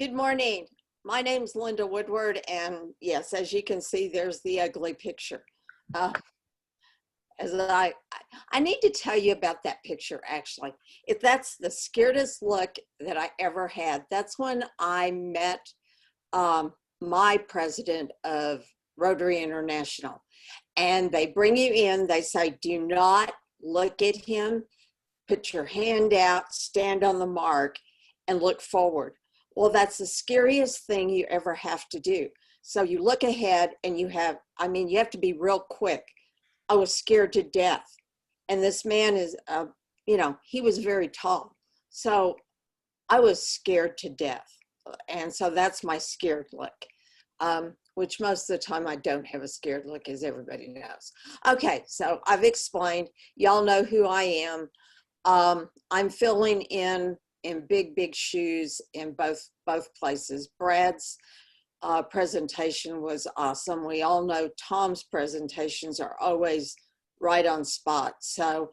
Good morning. My name's Linda Woodward, and yes, as you can see, there's the ugly picture. Uh, as I need to tell you about that picture, actually. If that's the scaredest look that I ever had. That's when I met my president of Rotary International. And they bring you in, they say, do not look at him, put your hand out, stand on the mark, and look forward. Well, that's the scariest thing you ever have to do. So you look ahead and you have to be real quick. I was scared to death. And this man is, he was very tall. So I was scared to death. And so that's my scared look, which most of the time I don't have a scared look, as everybody knows. Okay, so I've explained. Y'all know who I am. I'm filling in big shoes in both places. Brad's presentation was awesome. We all know Tom's presentations are always right on spot. So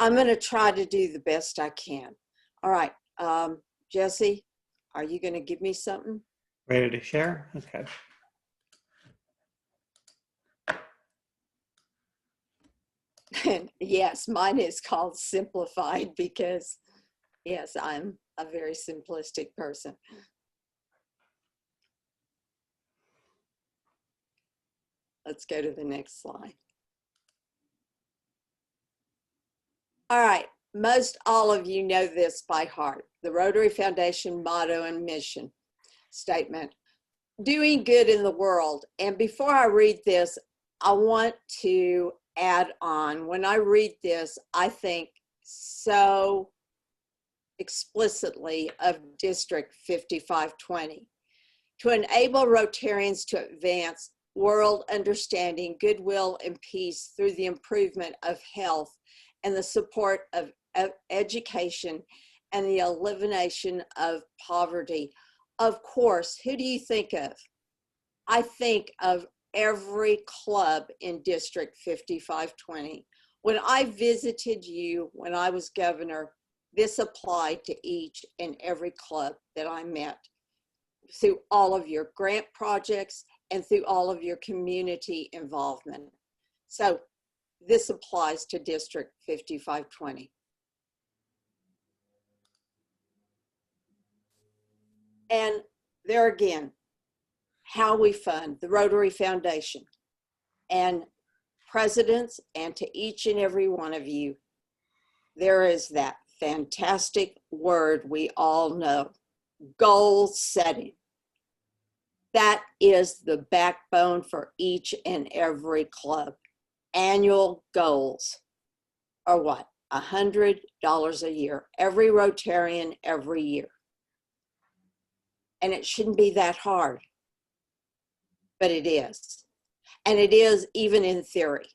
I'm going to try to do the best I can. All right, Jesse, are you going to give me something? Ready to share? Okay. Yes, mine is called Simplified because, yes, I'm a very simplistic person. Let's go to the next slide. All right, most all of you know this by heart. The Rotary Foundation motto and mission statement, doing good in the world. And before I read this, I want to add on, when I read this, I think so explicitly of District 5520, to enable Rotarians to advance world understanding, goodwill, and peace through the improvement of health and the support of education and the elimination of poverty. Of course, who do you think of? I think of every club in District 5520. When I visited you, when I was governor, this applied to each and every club that I met through all of your grant projects and through all of your community involvement. So this applies to District 5520. And there again, how we fund the Rotary Foundation, and presidents, and to each and every one of you, there is that fantastic word we all know, goal setting. That is the backbone for each and every club. Annual goals are what? $100 a year, every Rotarian every year. And it shouldn't be that hard, but it is. And it is even in theory,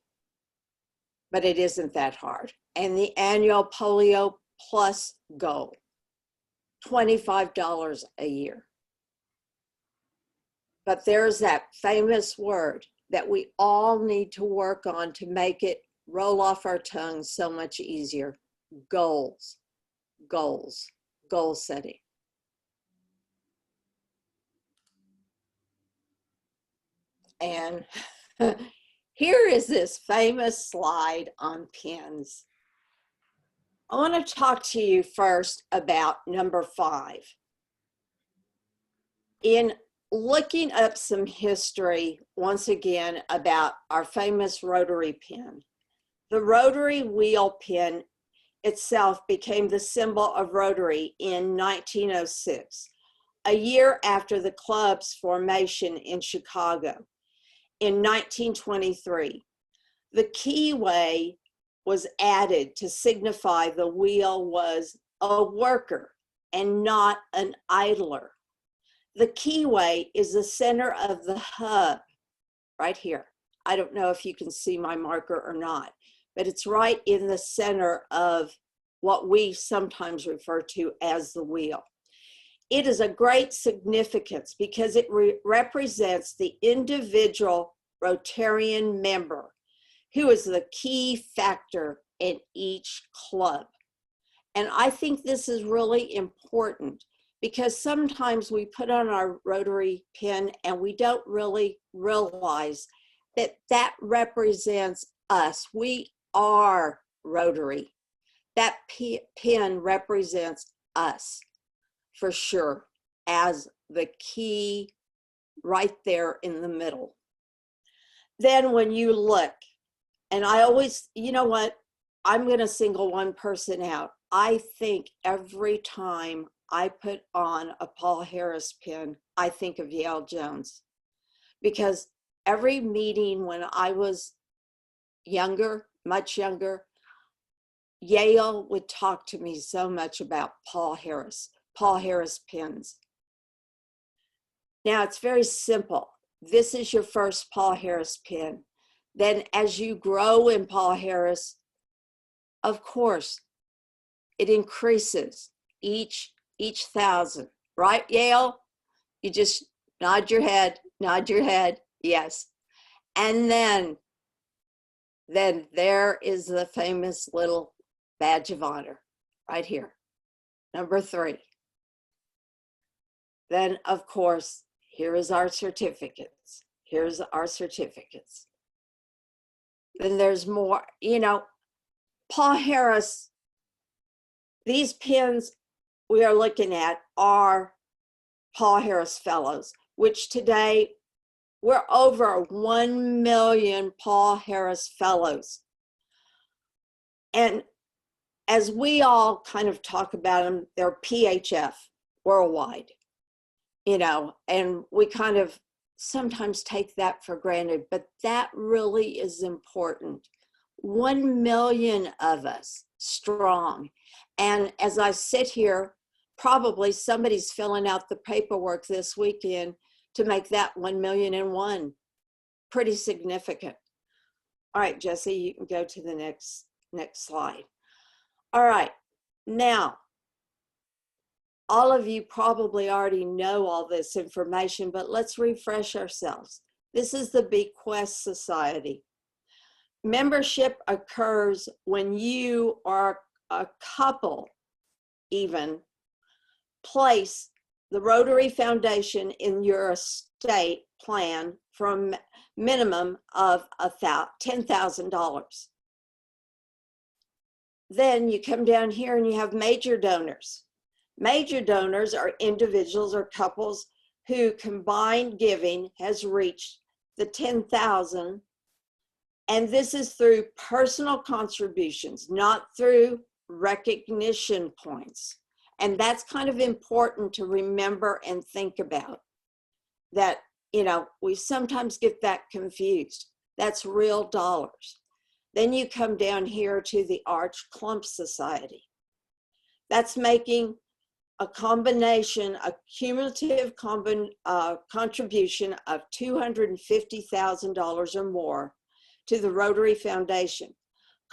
but it isn't that hard. And the annual polio plus goal, $25 a year. But there's that famous word that we all need to work on to make it roll off our tongues so much easier. Goals, goals, goal setting. And here is this famous slide on pins. I want to talk to you first about number 5. In looking up some history, once again, about our famous Rotary pin, the Rotary wheel pin itself became the symbol of Rotary in 1906, a year after the club's formation in Chicago. In 1923, the keyway was added to signify the wheel was a worker and not an idler. The keyway is the center of the hub right here. I don't know if you can see my marker or not, but it's right in the center of what we sometimes refer to as the wheel. It is a great significance because it represents the individual Rotarian member who is the key factor in each club. And I think this is really important because sometimes we put on our Rotary pin and we don't really realize that that represents us. We are Rotary. That pin represents us for sure as the key right there in the middle. Then when you look, and I always, you know what, I'm going to single one person out. I think every time I put on a Paul Harris pin, I think of Yale Jones, because every meeting when I was younger, much younger, Yale would talk to me so much about Paul Harris pins. Now it's very simple. This is your first Paul Harris pin. Then as you grow in Paul Harris, of course, it increases each 1,000, right, Yale? You just nod your head, yes. And then there is the famous little badge of honor right here, number 3. Then, of course, here is our certificates. Here's our certificates. Then there's more, you know, Paul Harris, these pins we are looking at are Paul Harris Fellows, which today we're over 1 million Paul Harris Fellows. And as we all kind of talk about them, they're PHF worldwide, you know, and we kind of sometimes take that for granted, but that really is important. 1 million of us strong. And as I sit here, probably somebody's filling out the paperwork this weekend to make that 1,000,001 pretty significant. All right, Jesse, you can go to the next slide. All right, now, all of you probably already know all this information, but let's refresh ourselves. This is the Bequest Society. Membership occurs when you or a couple even place the Rotary Foundation in your estate plan from minimum of $10,000. Then you come down here and you have major donors. Major donors are individuals or couples who combined giving has reached the 10,000, and this is through personal contributions, not through recognition points. And that's kind of important to remember and think about, that, you know, we sometimes get that confused. That's real dollars. Then you come down here to the Arch Clump Society. That's making a combination, a cumulative contribution of $250,000 or more to the Rotary Foundation.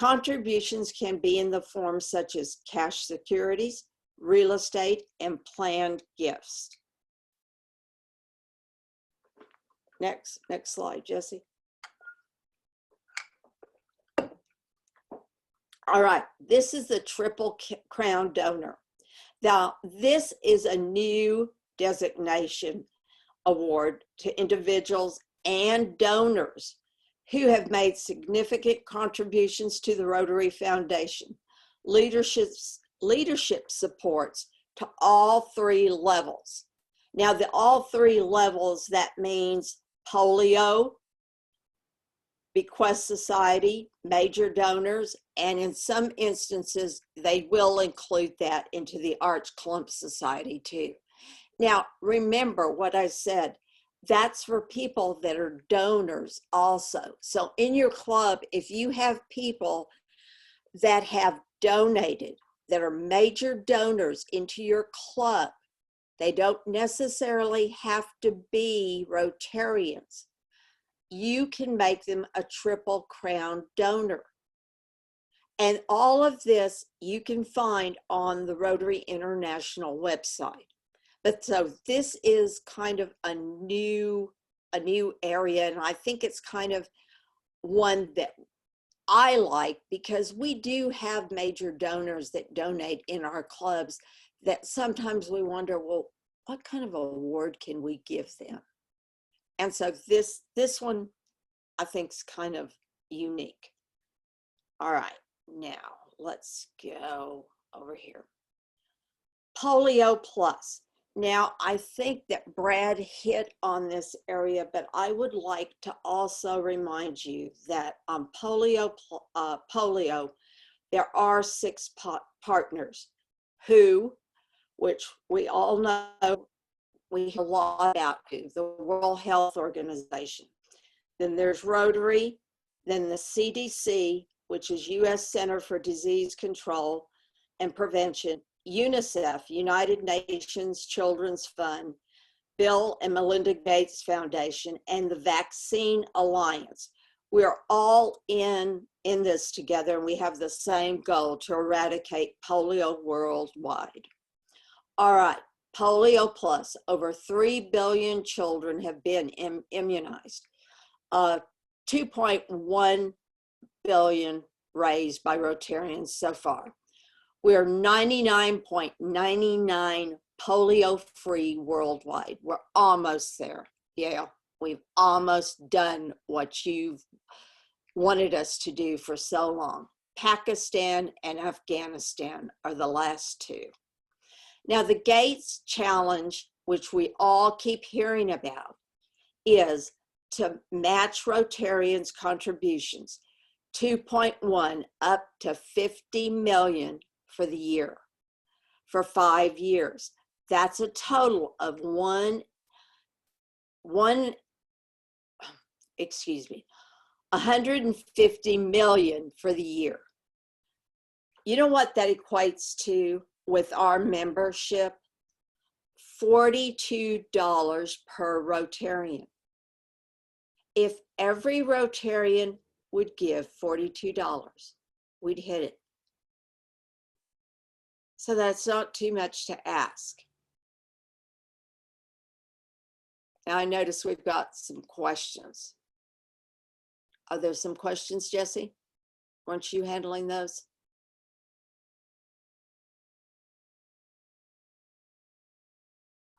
Contributions can be in the form such as cash securities, real estate, and planned gifts. Next slide, Jesse. All right, this is the Triple Crown Donor. Now, this is a new designation award to individuals and donors who have made significant contributions to the Rotary Foundation. Leadership supports to all 3 levels. Now, the all 3 levels, that means polio, Bequest Society, major donors, and in some instances, they will include that into the Arch Clump Society too. Now, remember what I said, that's for people that are donors also. So in your club, if you have people that have donated, that are major donors into your club, they don't necessarily have to be Rotarians. You can make them a Triple Crown donor. And all of this you can find on the Rotary International website. But so this is kind of a new area, and I think it's kind of one that I like, because we do have major donors that donate in our clubs that sometimes we wonder, well, what kind of award can we give them? And so this one, I think, is kind of unique. All right, now let's go over here. Polio Plus. Now, I think that Brad hit on this area, but I would like to also remind you that on polio, there are 6 partners who, which we all know, we hear a lot about, the World Health Organization. Then there's Rotary, then the CDC, which is U.S. Center for Disease Control and Prevention, UNICEF, United Nations Children's Fund, Bill and Melinda Gates Foundation, and the Vaccine Alliance. We're all in this together, and we have the same goal to eradicate polio worldwide. All right, Polio Plus, over 3 billion children have been immunized. 2.1 billion raised by Rotarians so far. We're 99.99 polio free worldwide. We're almost there. Yeah, we've almost done what you've wanted us to do for so long. Pakistan and Afghanistan are the last 2. Now, the Gates Challenge, which we all keep hearing about, is to match Rotarians' contributions, 2.1 up to 50 million for the year, for 5 years. That's a total of 150 million for the year. You know what that equates to with our membership? $42 per Rotarian. If every Rotarian would give $42, we'd hit it. So that's not too much to ask. Now I notice we've got some questions. Are there some questions, Jesse? Weren't you handling those?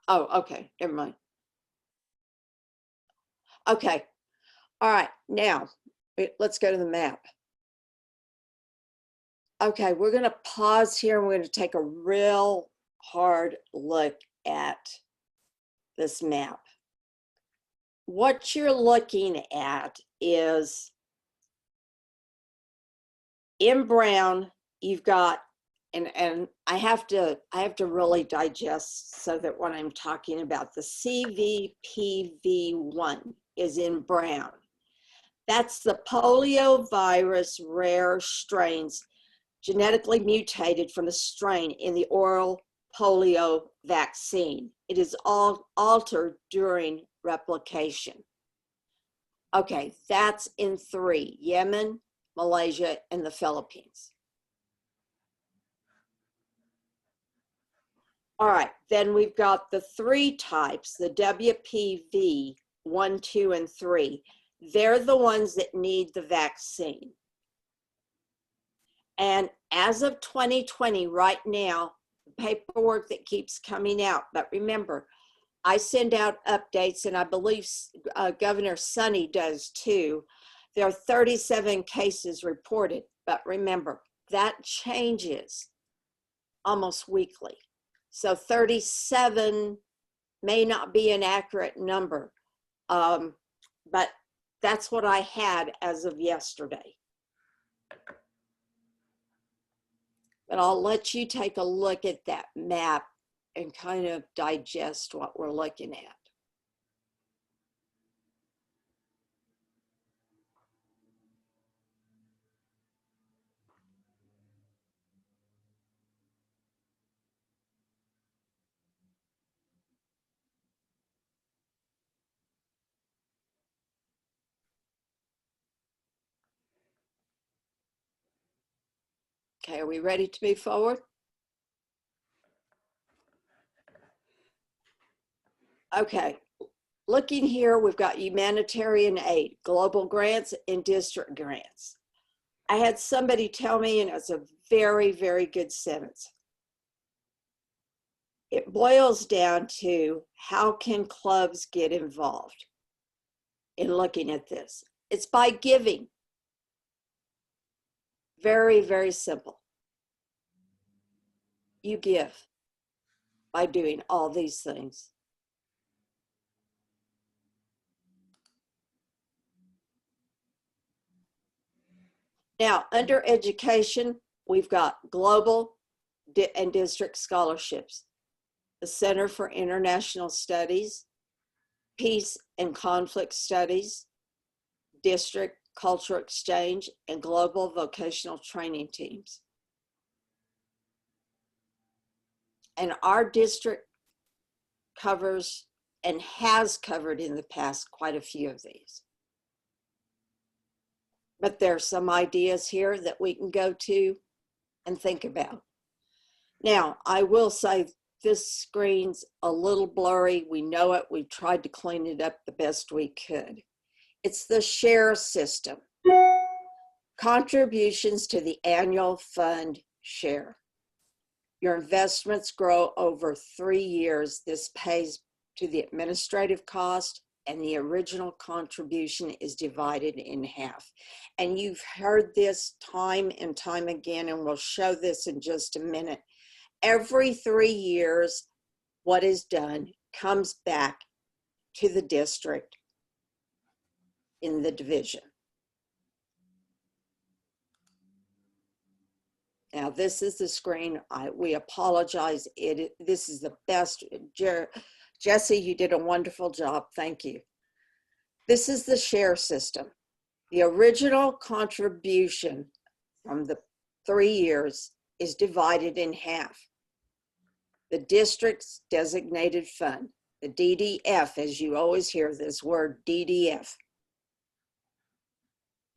Oh, okay, never mind. Okay, all right, now let's go to the map. Okay, we're gonna pause here and we're gonna take a real hard look at this map. What you're looking at is in brown, you've got, and I have to really digest so that when I'm talking about the CVPV1 is in brown. That's the poliovirus rare strains genetically mutated from a strain in the oral polio vaccine. It is all altered during replication. Okay, that's in 3, Yemen, Malaysia, and the Philippines. All right, then we've got the 3 types, the WPV 1, 2, and 3. They're the ones that need the vaccine. And as of 2020, right now, the paperwork that keeps coming out, but remember, I send out updates, and I believe Governor Sunny does too. There are 37 cases reported, but remember, that changes almost weekly. So 37 may not be an accurate number, but that's what I had as of yesterday. But I'll let you take a look at that map and kind of digest what we're looking at. Okay, are we ready to move forward? Okay, looking here, we've got humanitarian aid, global grants, and district grants. I had somebody tell me, and it's a very, very good sentence. It boils down to how can clubs get involved in looking at this? It's by giving. Very, very simple. You give by doing all these things. Now, under education, we've got global and district scholarships, the Center for International Studies, Peace and Conflict Studies, district cultural exchange, and global vocational training teams. And our district covers and has covered in the past quite a few of these. But there are some ideas here that we can go to and think about. Now, I will say this screen's a little blurry. We know it. We tried to clean it up the best we could. It's the share system. Contributions to the annual fund share. Your investments grow over 3 years. This pays to the administrative cost, and the original contribution is divided in half. And you've heard this time and time again, and we'll show this in just a minute. Every 3 years, what is done comes back to the district in the division. Now, this is the screen. We apologize. This is the best. Jesse, you did a wonderful job. Thank you. This is the share system. The original contribution from the 3 years is divided in half. The district's designated fund, the DDF, as you always hear this word, DDF.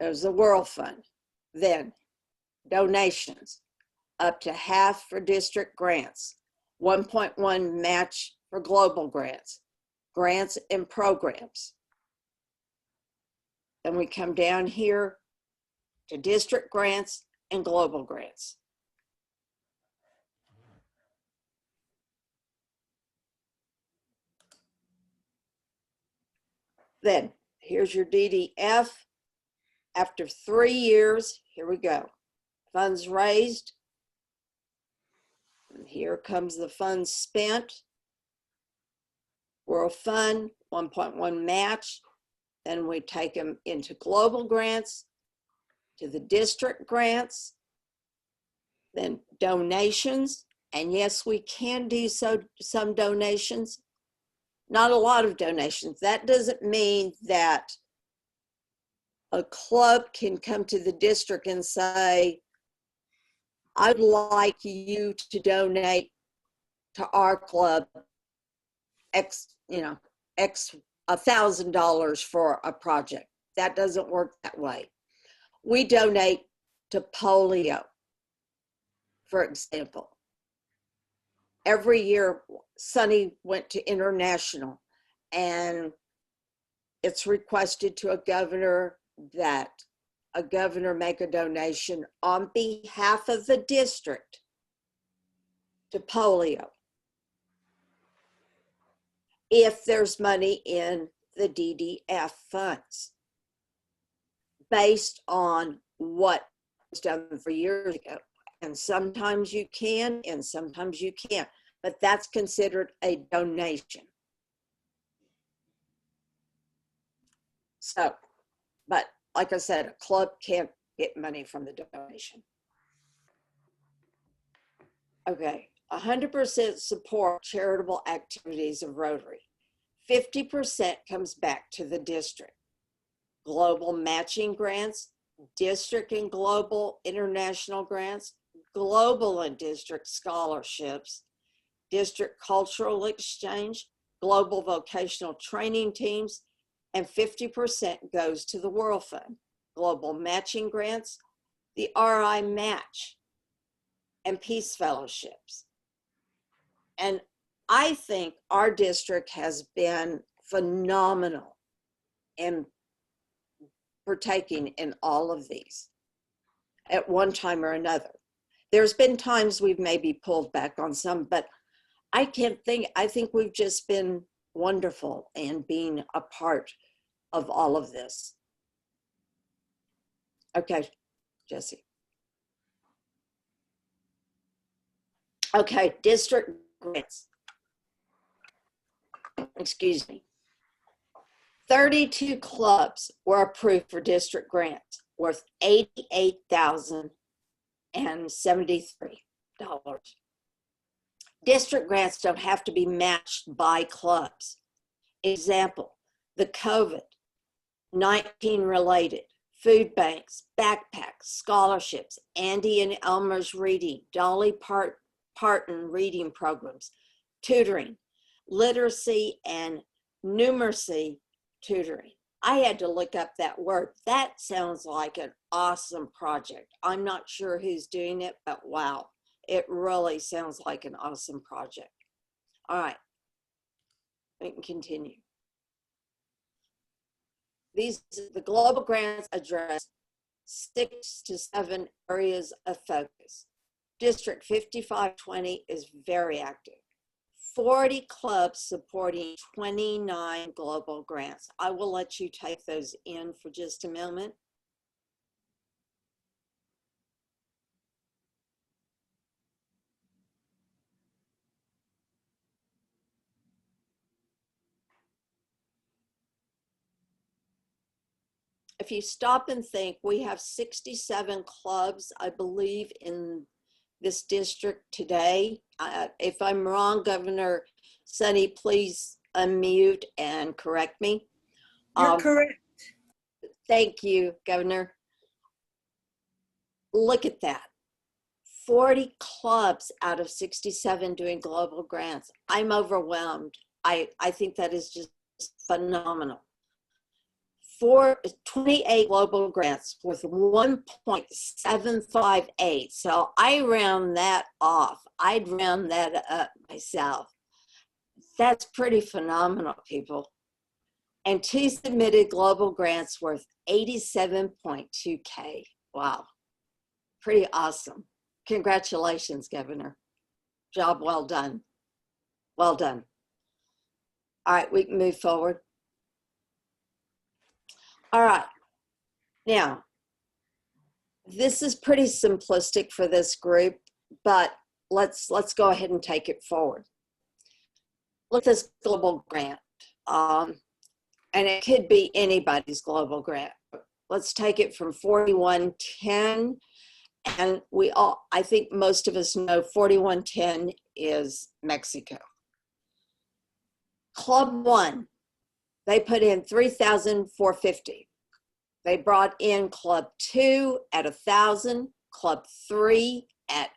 There's the World Fund. Then donations, up to half for district grants, 1.1 match for global grants, grants and programs. Then we come down here to district grants and global grants. Then here's your DDF. After 3 years, here we go. Funds raised. And here comes the funds spent. World Fund, 1.1 match. Then we take them into global grants, to the district grants, then donations. And yes, we can do some donations. Not a lot of donations. That doesn't mean that a club can come to the district and say, I'd like you to donate to our club X $1,000 for a project. That doesn't work that way. We donate to polio, for example. Every year, Sunny went to international, and it's requested to a governor that a governor make a donation on behalf of the district to polio, if there's money in the DDF funds, based on what was done for years ago. And sometimes you can, and sometimes you can't, but that's considered a donation. So, but like I said, a club can't get money from the donation. Okay, 100% support charitable activities of Rotary. 50% comes back to the district. Global matching grants, district and global international grants, global and district scholarships, district cultural exchange, global vocational training teams, and 50% goes to the World Fund. Global matching grants, the RI match, and peace fellowships. And I think our district has been phenomenal in partaking in all of these at one time or another. There's been times we've maybe pulled back on some, but I can't think, I think we've just been wonderful in being a part of all of this. Okay, Jesse. Okay, district grants. Excuse me. 32 clubs were approved for district grants worth $88,073. District grants don't have to be matched by clubs. Example, the COVID-19 related food banks, backpacks, scholarships, Andy and Elmer's reading, Dolly Parton reading programs, tutoring, literacy and numeracy tutoring. I had to look up that word. That sounds like an awesome project. I'm not sure who's doing it, but wow, it really sounds like an awesome project. All right, we can continue. The global grants address 6 to 7 areas of focus. District 5520 is very active. 40 clubs supporting 29 global grants. I will let you take those in for just a moment. If you stop and think, we have 67 clubs, I believe, in this district today. If I'm wrong, Governor Sunny, please unmute and correct me. You're correct. Thank you, Governor. Look at that. 40 clubs out of 67 doing global grants. I'm overwhelmed. I think that is just phenomenal. 28 global grants with 1.758. So I round that off. I'd round that up myself. That's pretty phenomenal, people. And 2 submitted global grants worth 87.2K. Wow. Pretty awesome. Congratulations, Governor. Job well done. Well done. All right, we can move forward. All right, now, this is pretty simplistic for this group, but let's go ahead and take it forward. Look at this global grant, and it could be anybody's global grant. Let's take it from 4110, and I think most of us know 4110 is Mexico. Club 1. They put in $3,450. They brought in Club 2 at $1,000, Club 3 at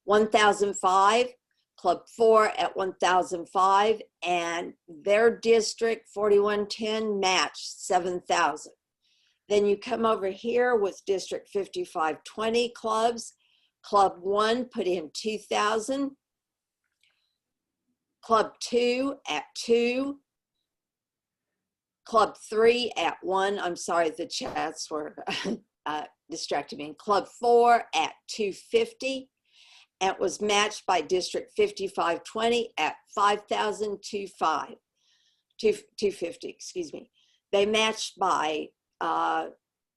$1,005, Club 4 at $1,005, and their district 4110 matched $7,000. Then you come over here with District 5520 clubs. Club 1 put in $2,000, Club 2 at $2,000. Club 3 at $1,000. I'm sorry, the chats were distracting me. Club 4 at $250, and it was matched by District 5520 at $5,250. Excuse me. They matched by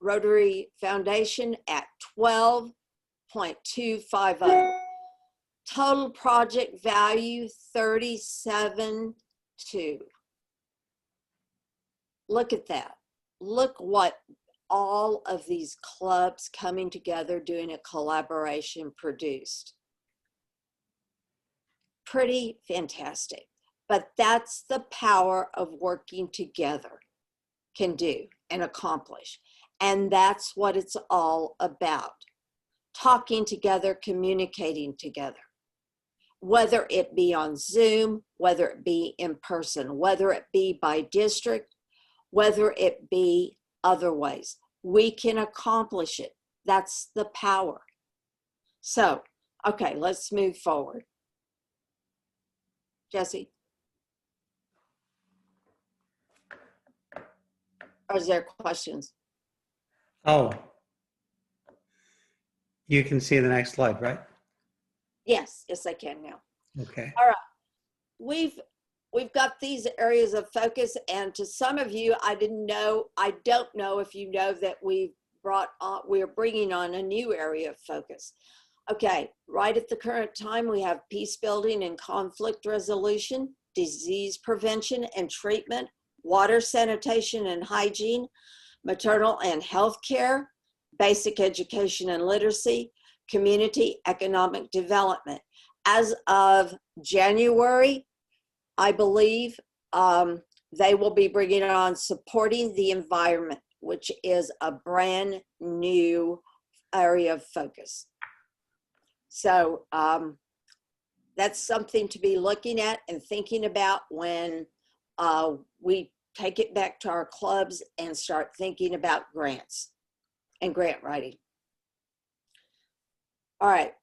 Rotary Foundation at $12.250. Total project value $37.2. Look at that. Look what all of these clubs coming together doing a collaboration produced. Pretty fantastic. But that's the power of working together can do and accomplish. And that's what it's all about. Talking together, communicating together. Whether it be on Zoom, whether it be in person, whether it be by district, whether it be other ways, we can accomplish it. That's the power. So, okay, let's move forward. Jesse? Or is there questions? Oh, you can see the next slide, right? Yes, I can now. Okay. All right. we've got these areas of focus, and to some of you, I don't know if you know that we're bringing on a new area of focus. Okay, right at the current time, we have peace building and conflict resolution, disease prevention and treatment, water sanitation and hygiene, maternal and health care, basic education and literacy, community economic development. As of January, I believe they will be bringing on supporting the environment, which is a brand new area of focus. So that's something to be looking at and thinking about when we take it back to our clubs and start thinking about grants and grant writing. All right,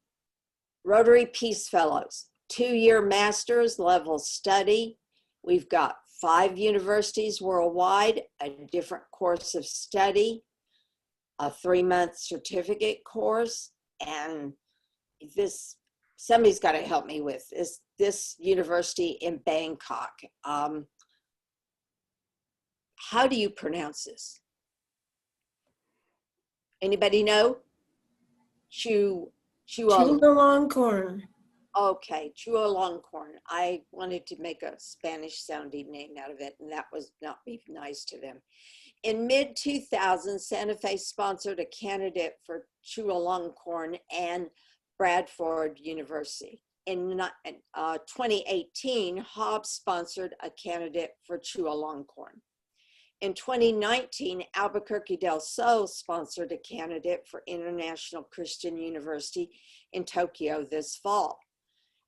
Rotary Peace Fellows, 2-year master's level study. We've got 5 universities worldwide, a different course of study, a 3-month certificate course, and somebody's got to help me with this university in Bangkok. How do you pronounce this? Anybody know? Chulalongkorn. Okay, Chulalongkorn. I wanted to make a Spanish sounding name out of it, and that was not be nice to them. In mid-2000, Santa Fe sponsored a candidate for Chulalongkorn and Bradford University. In 2018, Hobbs sponsored a candidate for Chulalongkorn. In 2019, Albuquerque del Sol sponsored a candidate for International Christian University in Tokyo this fall.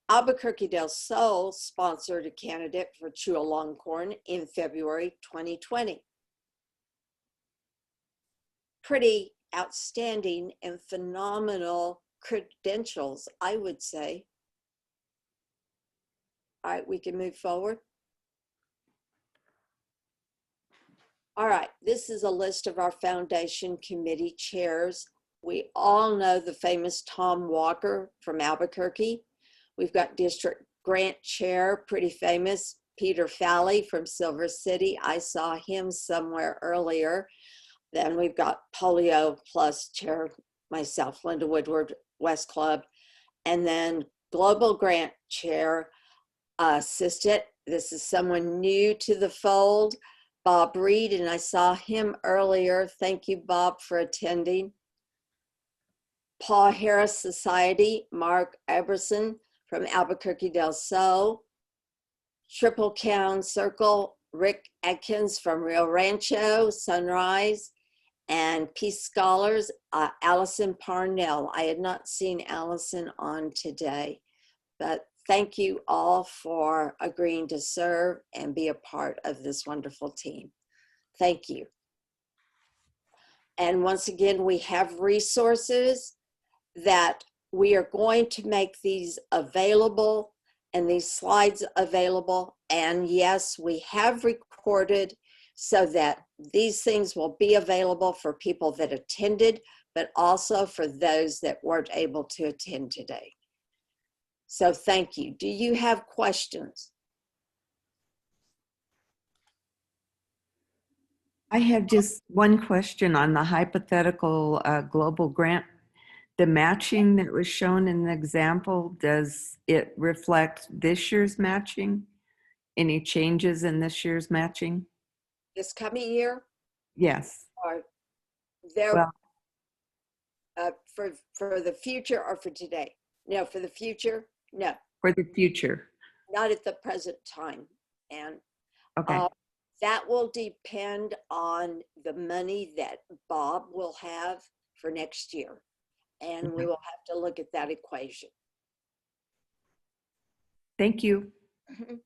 Albuquerque del Sol sponsored a candidate for Chulalongkorn in February 2020. Pretty outstanding and phenomenal credentials, I would say. All right, we can move forward. All right, this is a list of our foundation committee chairs. We all know the famous Tom Walker from Albuquerque. We've got district grant chair, pretty famous, Peter Falley from Silver City. I saw him somewhere earlier. Then we've got Polio Plus chair, myself, Linda Woodward, West Club. And then global grant chair, assistant. This is someone new to the fold, Bob Reed, and I saw him earlier. Thank you, Bob, for attending. Paul Harris Society, Mark Eberson from Albuquerque del Sol. Triple Crown Circle, Rick Atkins from Rio Rancho, Sunrise. And Peace Scholars, Allison Parnell. I had not seen Allison on today, but thank you all for agreeing to serve and be a part of this wonderful team. Thank you. And once again, we have resources that we are going to make these available and these slides available. And yes, we have recorded so that these things will be available for people that attended, but also for those that weren't able to attend today. So thank you. Do you have questions? I have just one question on the hypothetical global grant. The matching that was shown in the example, does it reflect this year's matching? Any changes in this year's matching? This coming year? Yes. Or there, Well, for the future or for today? No, for the future, no. for the future. Not at the present time. And Okay. that will depend on the money that Bob will have for next year. And we will have to look at that equation. Thank you. Mhm.